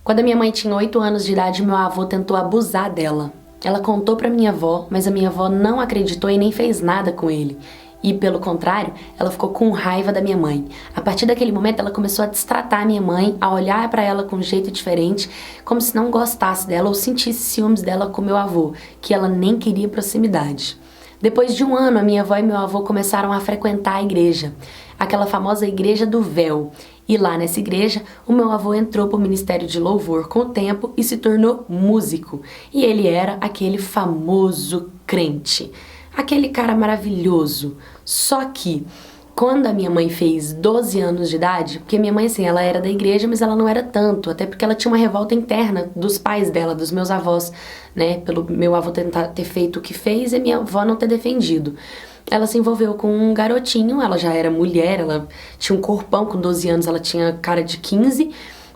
Quando a minha mãe tinha 8 anos de idade, meu avô tentou abusar dela. Ela contou pra minha avó, mas a minha avó não acreditou e nem fez nada com ele. E, pelo contrário, ela ficou com raiva da minha mãe. A partir daquele momento, ela começou a destratar a minha mãe, a olhar pra ela com um jeito diferente, como se não gostasse dela ou sentisse ciúmes dela com meu avô, que ela nem queria proximidade. Depois de um ano, a minha avó e meu avô começaram a frequentar a igreja, aquela famosa igreja do véu. E lá nessa igreja, o meu avô entrou para o ministério de louvor com o tempo e se tornou músico. E ele era aquele famoso crente, aquele cara maravilhoso. Só que quando a minha mãe fez 12 anos de idade, porque minha mãe, assim, ela era da igreja, mas ela não era tanto, até porque ela tinha uma revolta interna dos pais dela, dos meus avós, né, pelo meu avô ter feito o que fez e minha avó não ter defendido. Ela se envolveu com um garotinho, ela já era mulher, ela tinha um corpão, com 12 anos ela tinha cara de 15,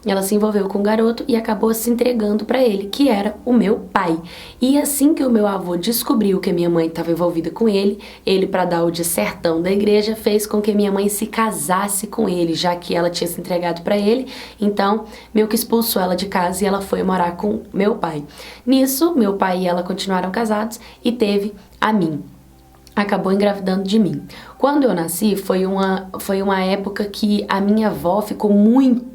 ela se envolveu com um garoto e acabou se entregando pra ele, que era o meu pai. E assim que o meu avô descobriu que a minha mãe estava envolvida com ele, pra dar o de certão da igreja, fez com que minha mãe se casasse com ele, já que ela tinha se entregado pra ele, então meio que expulsou ela de casa e ela foi morar com meu pai. Nisso, meu pai e ela continuaram casados e teve a mim. Acabou engravidando de mim. Quando eu nasci, foi uma época que a minha avó ficou muito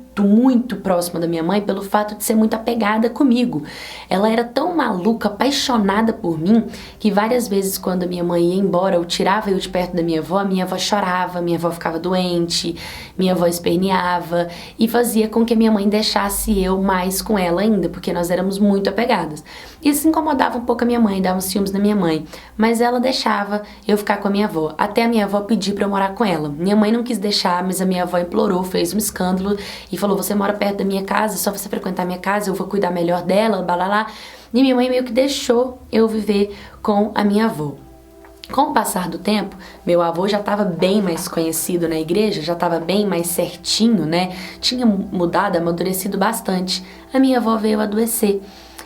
próxima da minha mãe pelo fato de ser muito apegada comigo. Ela era tão maluca, apaixonada por mim, que várias vezes quando a minha mãe ia embora, eu tirava eu de perto da minha avó chorava, minha avó ficava doente, minha avó esperneava e fazia com que a minha mãe deixasse eu mais com ela ainda, porque nós éramos muito apegadas. Isso incomodava um pouco a minha mãe, dava uns ciúmes na minha mãe, mas ela deixava eu ficar com a minha avó, até a minha avó pedir pra eu morar com ela. Minha mãe não quis deixar, mas a minha avó implorou, fez um escândalo e falou: você mora perto da minha casa, só você frequentar a minha casa, eu vou cuidar melhor dela, balalá. E minha mãe meio que deixou eu viver com a minha avó. Com o passar do tempo, meu avô já estava bem mais conhecido na igreja, já estava bem mais certinho, né? Tinha mudado, amadurecido bastante. A minha avó veio adoecer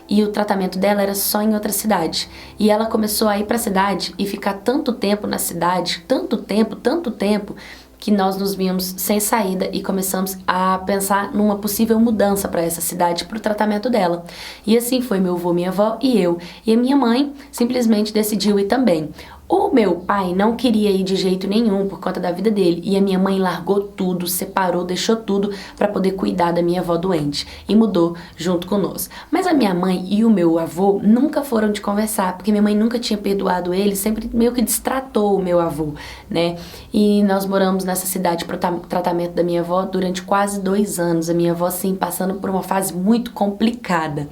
e o tratamento dela era só em outra cidade. E ela começou a ir para a cidade e ficar tanto tempo na cidade, tanto tempo, que nós nos vimos sem saída e começamos a pensar numa possível mudança para essa cidade, para o tratamento dela. E assim foi meu avô, minha avó e eu. E a minha mãe simplesmente decidiu ir também. O meu pai não queria ir de jeito nenhum por conta da vida dele, e a minha mãe largou tudo, separou, deixou tudo para poder cuidar da minha avó doente e mudou junto conosco. Mas a minha mãe e o meu avô nunca foram de conversar, porque minha mãe nunca tinha perdoado ele, sempre meio que destratou o meu avô, né? E nós moramos nessa cidade para o tratamento da minha avó durante quase 2 anos, a minha avó assim passando por uma fase muito complicada.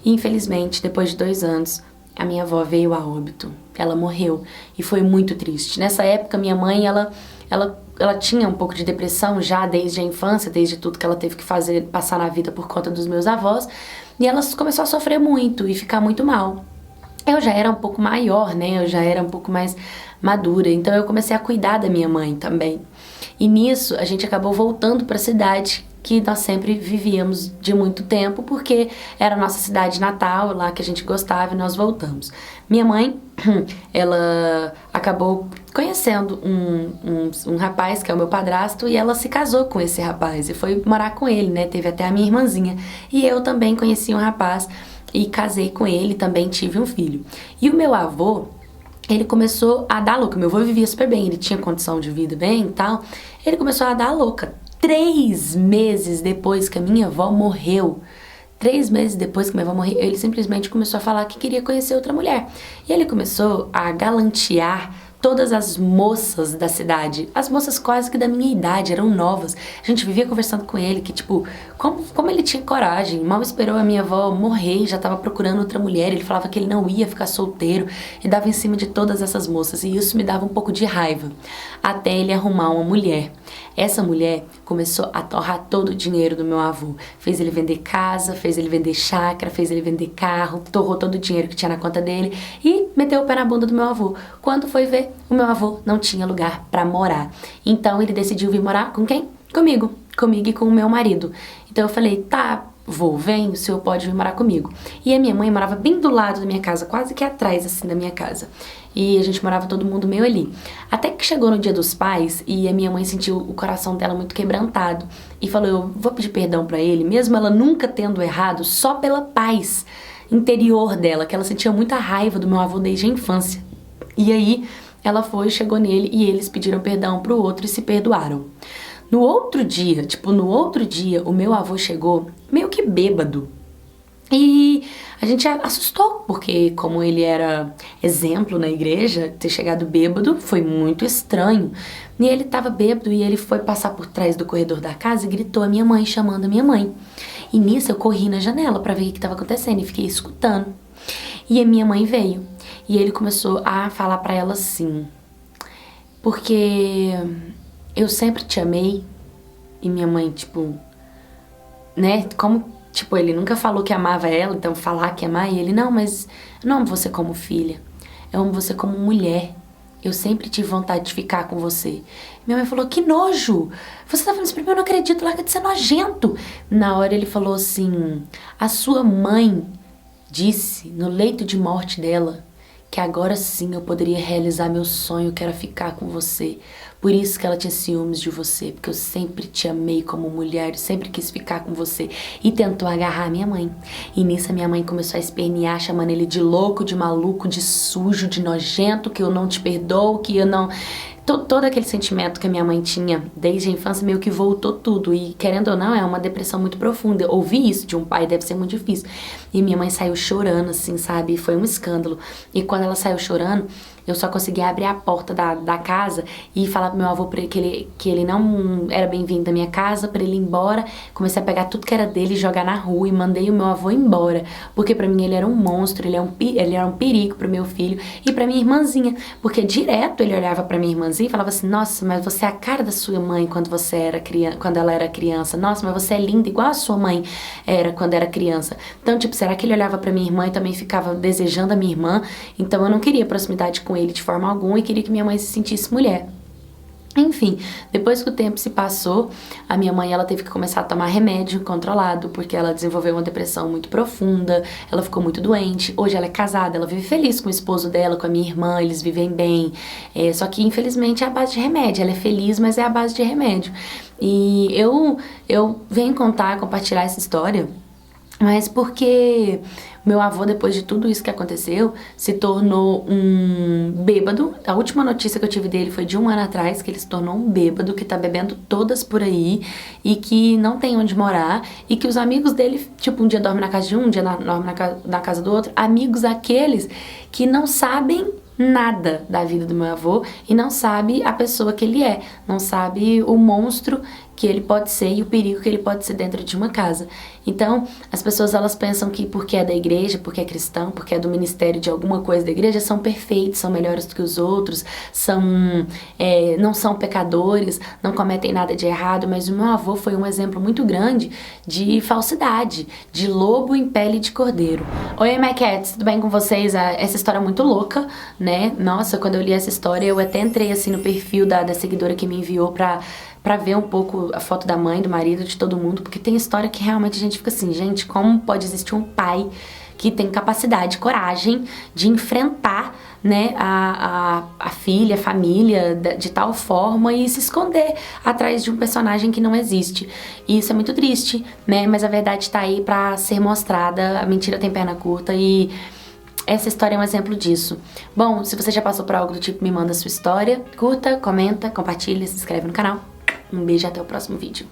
E, infelizmente, depois de 2 anos, a minha avó veio a óbito. Ela morreu e foi muito triste. Nessa época, minha mãe, ela tinha um pouco de depressão já desde a infância, desde tudo que ela teve que fazer, passar na vida por conta dos meus avós. E ela começou a sofrer muito e ficar muito mal. Eu já era um pouco maior, né? Eu já era um pouco mais madura. Então eu comecei a cuidar da minha mãe também. E nisso, a gente acabou voltando para a cidade que nós sempre vivíamos de muito tempo, porque era a nossa cidade natal, lá que a gente gostava, e nós voltamos. Minha mãe, ela acabou conhecendo um rapaz que é o meu padrasto, e ela se casou com esse rapaz e foi morar com ele, né? Teve até a minha irmãzinha. E eu também conheci um rapaz e casei com ele, também tive um filho. E o meu avô, ele começou a dar louca. Meu avô vivia super bem, ele tinha condição de vida bem e tal. Ele começou a dar louca. 3 meses depois que a minha avó morreu, 3 meses depois que minha avó morreu, ele simplesmente começou a falar que queria conhecer outra mulher. E ele começou a galantear todas as moças da cidade, as moças quase que da minha idade, eram novas. A gente vivia conversando com ele, que tipo, como ele tinha coragem, mal esperou a minha avó morrer e já tava procurando outra mulher. Ele falava que ele não ia ficar solteiro e dava em cima de todas essas moças, e isso me dava um pouco de raiva, até ele arrumar uma mulher. Essa mulher começou a torrar todo o dinheiro do meu avô, fez ele vender casa, fez ele vender chácara, fez ele vender carro, torrou todo o dinheiro que tinha na conta dele e meteu o pé na bunda do meu avô. Quando foi ver, o meu avô não tinha lugar pra morar. Então ele decidiu vir morar com quem? Comigo e com o meu marido. Então eu falei, tá, vou, vem, o senhor pode vir morar comigo. E a minha mãe morava bem do lado da minha casa, quase que atrás, assim, da minha casa. E a gente morava todo mundo meio ali. Até que chegou no Dia dos Pais e a minha mãe sentiu o coração dela muito quebrantado. E falou, eu vou pedir perdão pra ele, mesmo ela nunca tendo errado, só pela paz interior dela, que ela sentia muita raiva do meu avô desde a infância. E aí, ela foi, chegou nele e eles pediram perdão pro outro e se perdoaram. No outro dia, o meu avô chegou meio que bêbado. E a gente assustou, porque como ele era exemplo na igreja, ter chegado bêbado foi muito estranho. E ele tava bêbado e ele foi passar por trás do corredor da casa e gritou a minha mãe, chamando a minha mãe. E nisso eu corri na janela pra ver o que tava acontecendo e fiquei escutando. E a minha mãe veio e ele começou a falar pra ela assim, porque eu sempre te amei. E minha mãe, tipo, né, como, tipo, ele nunca falou que amava ela, então falar que amar, e ele, não, mas eu não amo você como filha, eu amo você como mulher, eu sempre tive vontade de ficar com você. Minha mãe falou, que nojo, você tá falando isso pra mim, eu não acredito, larga de ser nojento. Na hora ele falou assim, a sua mãe disse, no leito de morte dela, que agora sim eu poderia realizar meu sonho, que era ficar com você. Por isso que ela tinha ciúmes de você, porque eu sempre te amei como mulher, sempre quis ficar com você. E tentou agarrar a minha mãe. E nisso a minha mãe começou a espernear, chamando ele de louco, de maluco, de sujo, de nojento, que eu não te perdoo, que eu não... Todo aquele sentimento que a minha mãe tinha desde a infância meio que voltou tudo. E querendo ou não, é uma depressão muito profunda. Ouvir isso de um pai deve ser muito difícil. E minha mãe saiu chorando, assim, sabe? Foi um escândalo. E quando ela saiu chorando, eu só consegui abrir a porta da casa e falar pro meu avô que ele não era bem-vindo da minha casa, pra ele ir embora. Comecei a pegar tudo que era dele e jogar na rua e mandei o meu avô embora. Porque pra mim ele era um monstro, ele era um perigo pro meu filho e pra minha irmãzinha. Porque direto ele olhava pra minha irmãzinha e falava assim, nossa, mas você é a cara da sua mãe quando ela era criança. Nossa, mas você é linda igual a sua mãe era quando era criança. Então, tipo, será que ele olhava pra minha irmã e também ficava desejando a minha irmã? Então eu não queria proximidade com ele de forma alguma e queria que minha mãe se sentisse mulher. Enfim, depois que o tempo se passou, a minha mãe ela teve que começar a tomar remédio controlado, porque ela desenvolveu uma depressão muito profunda, ela ficou muito doente. Hoje ela é casada, ela vive feliz com o esposo dela, com a minha irmã, eles vivem bem. Só que infelizmente é a base de remédio, ela é feliz, mas é a base de remédio. E eu venho compartilhar essa história, mas porque meu avô, depois de tudo isso que aconteceu, se tornou um bêbado. A última notícia que eu tive dele foi de 1 ano atrás, que ele se tornou um bêbado, que tá bebendo todas por aí, e que não tem onde morar, e que os amigos dele, tipo, um dia dorme na casa de um dia dorme na casa do outro, amigos aqueles que não sabem nada da vida do meu avô e não sabe a pessoa que ele é, não sabe o monstro que ele pode ser e o perigo que ele pode ser dentro de uma casa. Então, as pessoas elas pensam que porque é da igreja, porque é cristão, porque é do ministério de alguma coisa da igreja, são perfeitos, são melhores do que os outros, não são pecadores, não cometem nada de errado, mas o meu avô foi um exemplo muito grande de falsidade, de lobo em pele de cordeiro. Oi, my cats, tudo bem com vocês? Essa história é muito louca, né? Nossa, quando eu li essa história, eu até entrei assim no perfil da seguidora que me enviou pra ver um pouco a foto da mãe, do marido, de todo mundo, porque tem história que realmente a gente fica assim, gente, como pode existir um pai que tem capacidade, coragem de enfrentar, né, a filha, a família de tal forma e se esconder atrás de um personagem que não existe. E isso é muito triste, né, mas a verdade tá aí pra ser mostrada, a mentira tem perna curta e essa história é um exemplo disso. Bom, se você já passou por algo do tipo, me manda sua história, curta, comenta, compartilha, se inscreve no canal. Um beijo e até o próximo vídeo.